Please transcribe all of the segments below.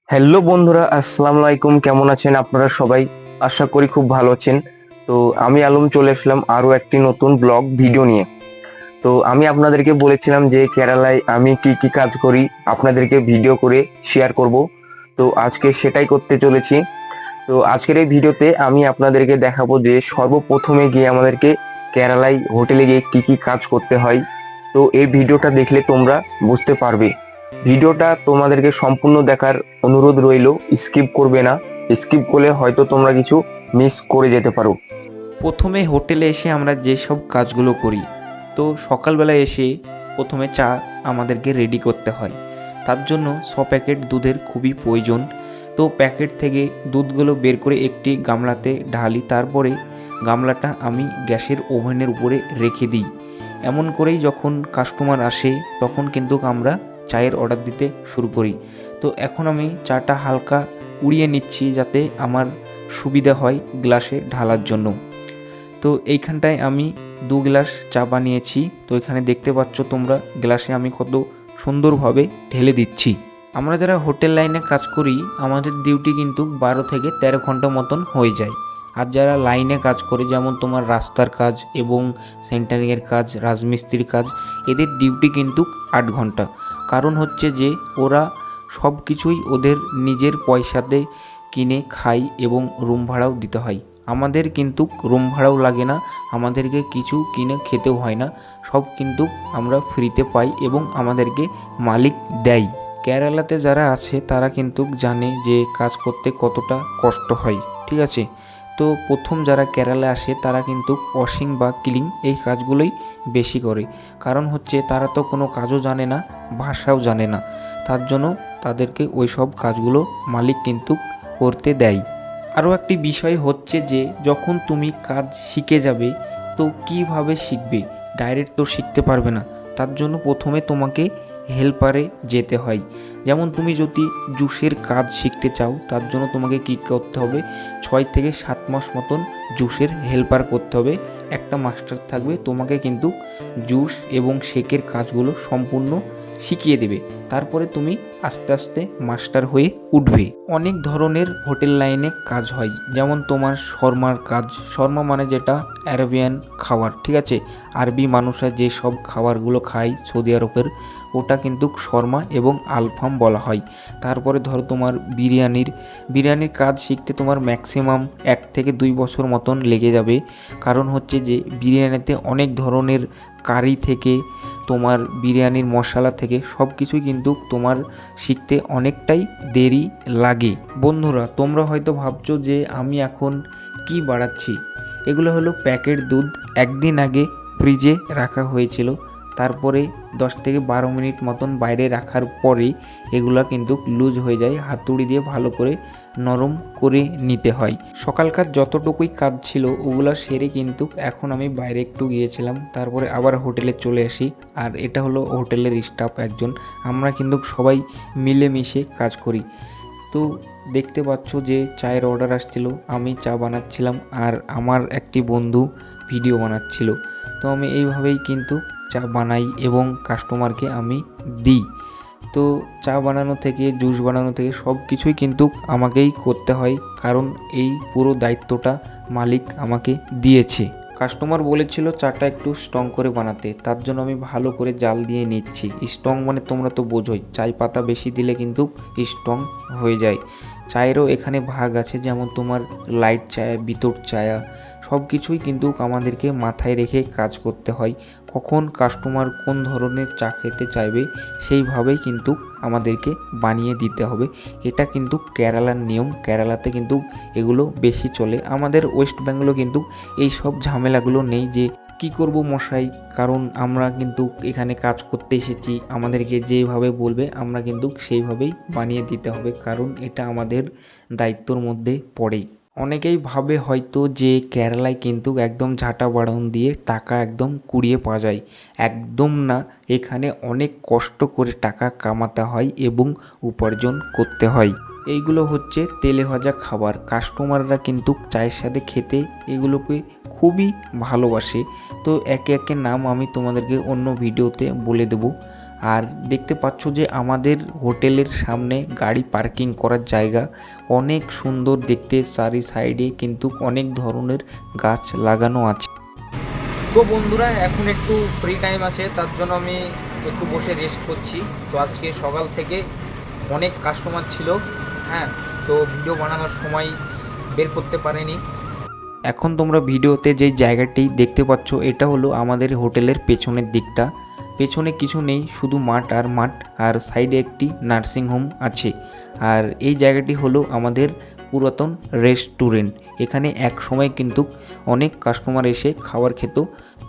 Hello বন্ধুরা, আসসালামু আলাইকুম। কেমন আছেন আপনারা সবাই? আশা করি খুব ভালো আছেন। তো আমি আলম চলে আসলাম আরো একটি নতুন ব্লগ ভিডিও নিয়ে। তো আমি আপনাদেরকে বলেছিলাম যে কেরালায় আমি কি কি কাজ করি আপনাদেরকে ভিডিও করে শেয়ার করব। তো আজকে সেটাই করতে চলেছি। তো আজকের এই ভিডিওতে আমি আপনাদেরকে দেখাবো যে সর্বপ্রথমে গিয়ে আমাদেরকে কেরালায় হোটেলে গিয়ে কি কি কাজ করতে হয়। তো এই ভিডিওটা দেখলে তোমরা বুঝতে পারবে। ভিডিওটা তোমাদেরকে সম্পূর্ণ দেখার অনুরোধ রইল, স্কিপ করবে না। স্কিপ করলে হয়তো তোমরা কিছু মিস করে যেতে পারো। প্রথমে হোটেলে এসে আমরা যেসব কাজগুলো করি, তো সকালবেলা এসে প্রথমে চা আমাদেরকে রেডি করতে হয়। তার জন্য প্যাকেট দুধের খুবই প্রয়োজন। তো প্যাকেট থেকে দুধগুলো বের করে একটি গামলাতে ঢালি, তারপরে গামলাটা আমি গ্যাসের ওভেনের উপরে রেখে দিই। এমন করেই যখন কাস্টমার আসে তখন কিন্তু আমরা চায়ের অর্ডার দিতে শুরু করি। তো এখন আমি চাটা হালকা উড়িয়ে নিচ্ছি যাতে আমার সুবিধা হয় গ্লাসে ঢালার জন্য। তো এইখানটায় আমি 2 গ্লাস চা বানিয়েছি। তো এখানে দেখতে পাচ্ছ তোমরা গ্লাসে আমি কত সুন্দরভাবে ঢেলে দিচ্ছি। আমরা যারা হোটেল লাইনে কাজ করি আমাদের ডিউটি কিন্তু 12 থেকে 13 ঘন্টা মতন হয়ে যায়। আর যারা লাইনে কাজ করে যেমন তোমার রাস্তার কাজ এবং সেন্টারিংয়ের কাজ, রাজমিস্ত্রির কাজ, এদের ডিউটি কিন্তু 8 ঘন্টা। কারণ হচ্ছে যে ওরা সব কিছুই ওদের নিজের পয়সাতে কিনে খায় এবং রুম ভাড়াও দিতে হয়। আমাদের কিন্তু রুম ভাড়াও লাগে না, আমাদেরকে কিছু কিনে খেতেও হয় না, সব কিন্তু আমরা ফ্রিতে পাই এবং আমাদেরকে মালিক দেয়। কেরালাতে যারা আছে তারা কিন্তু জানে যে কাজ করতে কতটা কষ্ট হয়, ঠিক আছে। তো প্রথম যারা কেরালা আসে তারা কিন্তু ওয়াশিং বা ক্লিন এই কাজগুলোই বেশি করে। কারণ হচ্ছে তারা তো কোনো কাজও জানে না, ভাষাও জানে না, তার জন্য তাদেরকে ওই সব কাজগুলো মালিক কিন্তু করতে দেয়। আরও একটি বিষয় হচ্ছে যে যখন তুমি কাজ শিখে যাবে তো কিভাবে শিখবে, ডাইরেক্ট তো শিখতে পারবে না। তার জন্য প্রথমে তোমাকে হেল্পারে যেতে হয়। যেমন তুমি যদি জুসের কাজ শিখতে চাও তার জন্য তোমাকে কী করতে হবে, 6 থেকে 7 মাস মতন জুসের হেল্পার করতে হবে। একটা মাস্টার থাকবে, তোমাকে কিন্তু জুস এবং শেকের কাজগুলো সম্পূর্ণ শিখিয়ে দেবে। তারপরে তুমি আস্তে আস্তে মাস্টার হয়ে উঠবে। অনেক ধরনের হোটেল লাইনে কাজ হয়, যেমন তোমার শর্মার কাজ। শর্মা মানে যেটা অ্যারাবিয়ান খাবার, ঠিক আছে। আরবি মানুষরা যে সব খাবারগুলো খায় সৌদি আরবের, ওটা কিন্তু শর্মা এবং আলফাম বলা হয়। তারপরে ধরো তোমার বিরিয়ানির কাজ শিখতে তোমার ম্যাক্সিমাম 1 থেকে 2 বছর মতন লেগে যাবে। কারণ হচ্ছে যে বিরিয়ানিতে অনেক ধরনের কারি থেকে তোমার বিরিয়ানির মশলা থেকে সব কিছুই কিন্তু তোমার শিখতে অনেকটাই দেরি লাগে। বন্ধুরা, তোমরা হয়তো ভাবছো যে আমি এখন কি বাড়াচ্ছি। এগুলো হলো প্যাকেট দুধ, একদিন আগে ফ্রিজে রাখা হয়েছিল, তারপরে 10 থেকে 12 মিনিট মতন বাইরে রাখার পরেই এগুলো কিন্তু লুজ হয়ে যায়। হাতুড়ি দিয়ে ভালো করে নরম করে নিতে হয়। সকালকার যতটুকুই কাজ ছিল ওগুলো সেরে কিন্তু এখন আমি বাইরে একটু গিয়েছিলাম, তারপরে আবার হোটেলে চলে আসি। আর এটা হলো হোটেলের স্টাফ একজন, আমরা কিন্তু সবাই মিলেমিশে কাজ করি। তো দেখতে পাচ্ছ যে চায়ের অর্ডার আসছিল, আমি চা বানাচ্ছিলাম আর আমার একটি বন্ধু ভিডিও বানাচ্ছিল। তো আমি এইভাবেই কিন্তু চা বানাই এবং কাস্টমারকে আমি দিই। তো চা বানানো থেকে জুস বানানো থেকে সব কিছুই কিন্তু আমাকেই করতে হয়, কারণ এই পুরো দায়িত্বটা মালিক আমাকে দিয়েছে। কাস্টমার বলেছিল চাটা একটু স্ট্রং করে বানাতে, তার জন্য আমি ভালো করে জাল দিয়ে নিচ্ছি। স্ট্রং মানে তোমরা তো বোঝোই, চাই পাতা বেশি দিলে কিন্তু স্ট্রং হয়ে যায়। চায়েরও এখানে ভাগ আছে, যেমন তোমার লাইট চায়া, বিতর চায়া, সব কিছুই কিন্তু আমাদেরকে মাথায় রেখে কাজ করতে হয়। কখন কাস্টমার কোন ধরনের চা খেতে চাইবে সেইভাবেই কিন্তু আমাদেরকে বানিয়ে দিতে হবে। এটা কিন্তু কেরালার নিয়ম, কেরালাতে কিন্তু এগুলো বেশি চলে। আমাদের ওয়েস্ট বেঙ্গলও কিন্তু এই সব ঝামেলাগুলো নেই যে কি করব মশাই, কারণ আমরা কিন্তু এখানে কাজ করতে এসেছি, আমাদেরকে যেভাবে বলবে আমরা কিন্তু সেইভাবেই বানিয়ে দিতে হবে, কারণ এটা আমাদের দায়িত্বর মধ্যে পড়ে। অনেকেই ভাবে হয়তো যে কেরালায় কিন্তু একদম ঝাঁটা বাড়ন দিয়ে টাকা একদম কুড়িয়ে পাওয়া যায়। একদম না, এখানে অনেক কষ্ট করে টাকা কামাতে হয় এবং উপার্জন করতে হয়। এইগুলো হচ্ছে তেলে ভাজা খাবার, কাস্টমাররা কিন্তু চায়ের সাথে খেতে এগুলোকে খুবই ভালোবাসে। তো একে একে নাম আমি তোমাদেরকে অন্য ভিডিওতে বলে দেব। আর দেখতে পাচ্ছ যে আমাদের হোটেলের সামনে গাড়ি পার্কিং করার জায়গা অনেক সুন্দর দেখতে, চারি সাইডে কিন্তু অনেক ধরনের গাছ লাগানো আছে। তো বন্ধুরা এখন একটু ফ্রি টাইম আছে, তার জন্য আমি একটু বসে রেস্ট করছি। তো আজকে সকাল থেকে অনেক কাস্টমার ছিল, হ্যাঁ, তো ভিডিও বানানোর সময় বের করতে পারিনি। এখন তোমরা ভিডিওতে যে জায়গাটি দেখতে পাচ্ছ এটা হলো আমাদের হোটেলের পেছনের দিকটা। পেছনে কিছু নেই, শুধু মাঠ আর মাঠ, আর সাইডে একটি নার্সিংহোম আছে। আর এই জায়গাটি হলো আমাদের পুরাতন রেস্টুরেন্ট। এখানে এক সময় কিন্তু অনেক কাস্টমার এসে খাবার খেত,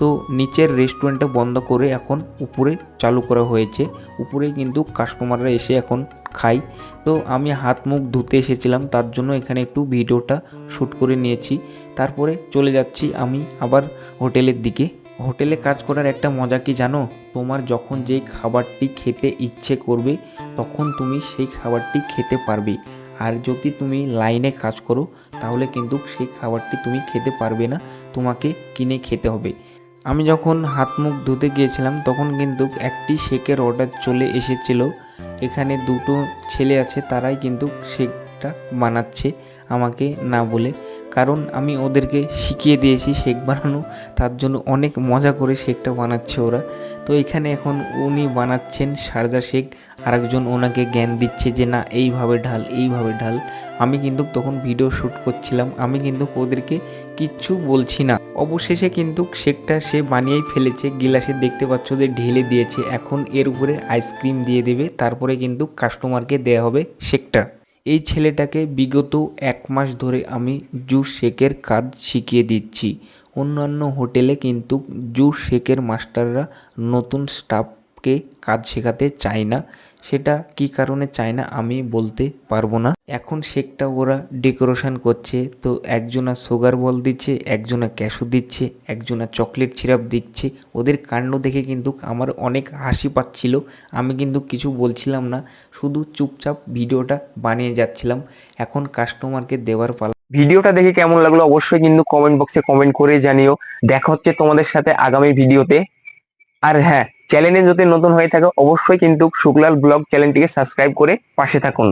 তো নিচের রেস্টুরেন্টটা বন্ধ করে এখন উপরে চালু করা হয়েছে। উপরে কিন্তু কাস্টমাররা এসে এখন খায়। তো আমি হাত মুখ ধুতে এসেছিলাম, তার জন্য এখানে একটু ভিডিওটা শ্যুট করে নিয়েছি। তারপরে চলে যাচ্ছি আমি আবার হোটেলের দিকে। হোটেলে কাজ করার একটা মজা কি জানো? তোমার যখন যেই খাবারটি খেতে ইচ্ছে করবে তখন তুমি সেই খাবারটি খেতে পারবে। আর যদি তুমি লাইনে কাজ করো তাহলে কিন্তু সেই খাবারটি তুমি খেতে পারবে না, তোমাকে কিনে খেতে হবে। আমি যখন হাত মুখ ধুতে গিয়েছিলাম তখন কিন্তু একটি শেকের অর্ডার চলে এসেছিল। এখানে দুটো ছেলে আছে, তারাই কিন্তু শেকটা বানাচ্ছে আমাকে না বলে, কারণ আমি ওদেরকে শিখিয়ে দিয়েছি শেক বানানো, তার জন্য অনেক মজা করে শেকটা বানাচ্ছে ওরা। তো এখানে এখন উনি বানাচ্ছেন শারজা শেক, আরেকজন ওনাকে জ্ঞান দিচ্ছে যে না এইভাবে ঢাল, এইভাবে ঢাল। আমি কিন্তু তখন ভিডিও শ্যুট করছিলাম, আমি কিন্তু ওদেরকে কিচ্ছু বলছি না। অবশেষে কিন্তু শেকটা সে বানিয়েই ফেলেছে, গিলাসে দেখতে পাচ্ছ যে ঢেলে দিয়েছে। এখন এর উপরে আইসক্রিম দিয়ে দেবে, তারপরে কিন্তু কাস্টমারকে দেয়া হবে শেকটা। এই ছেলেটাকে বিগত 1 মাস ধরে আমি জুস শেকের কাজ শিখিয়ে দিচ্ছি। অন্যান্য হোটেলে কিন্তু জুস শেকের মাস্টাররা নতুন স্টাফকে কাজ শেখাতে চায় না। সেটা কী কারণে চায় না আমি বলতে পারবো না। এখন শেকটা ওরা ডেকোরেশন করছে, তো একজনা সুগার বল দিচ্ছে, একজনা ক্যাশু দিচ্ছে, একজনা চকলেট সিরাপ দিচ্ছে। ওদের কাণ্ড দেখে কিন্তু আমার অনেক হাসি পাচ্ছিল। আমি কিন্তু কিছু বলছিলাম না, শুধু চুপচাপ ভিডিওটা বানিয়ে যাচ্ছিলাম। এখন কাস্টমারকে দেওয়ার পালা। ভিডিওটা দেখে কেমন লাগলো অবশ্যই কিন্তু কমেন্ট বক্সে কমেন্ট করে জানিও। দেখা হচ্ছে তোমাদের সাথে আগামী ভিডিওতে। আর হ্যাঁ, চ্যানেলে যদি নতুন হয়ে থাকো অবশ্যই কিন্তু শুক্লাল ব্লগ চ্যানেলটিকে সাবস্ক্রাইব করে পাশে থাকুন।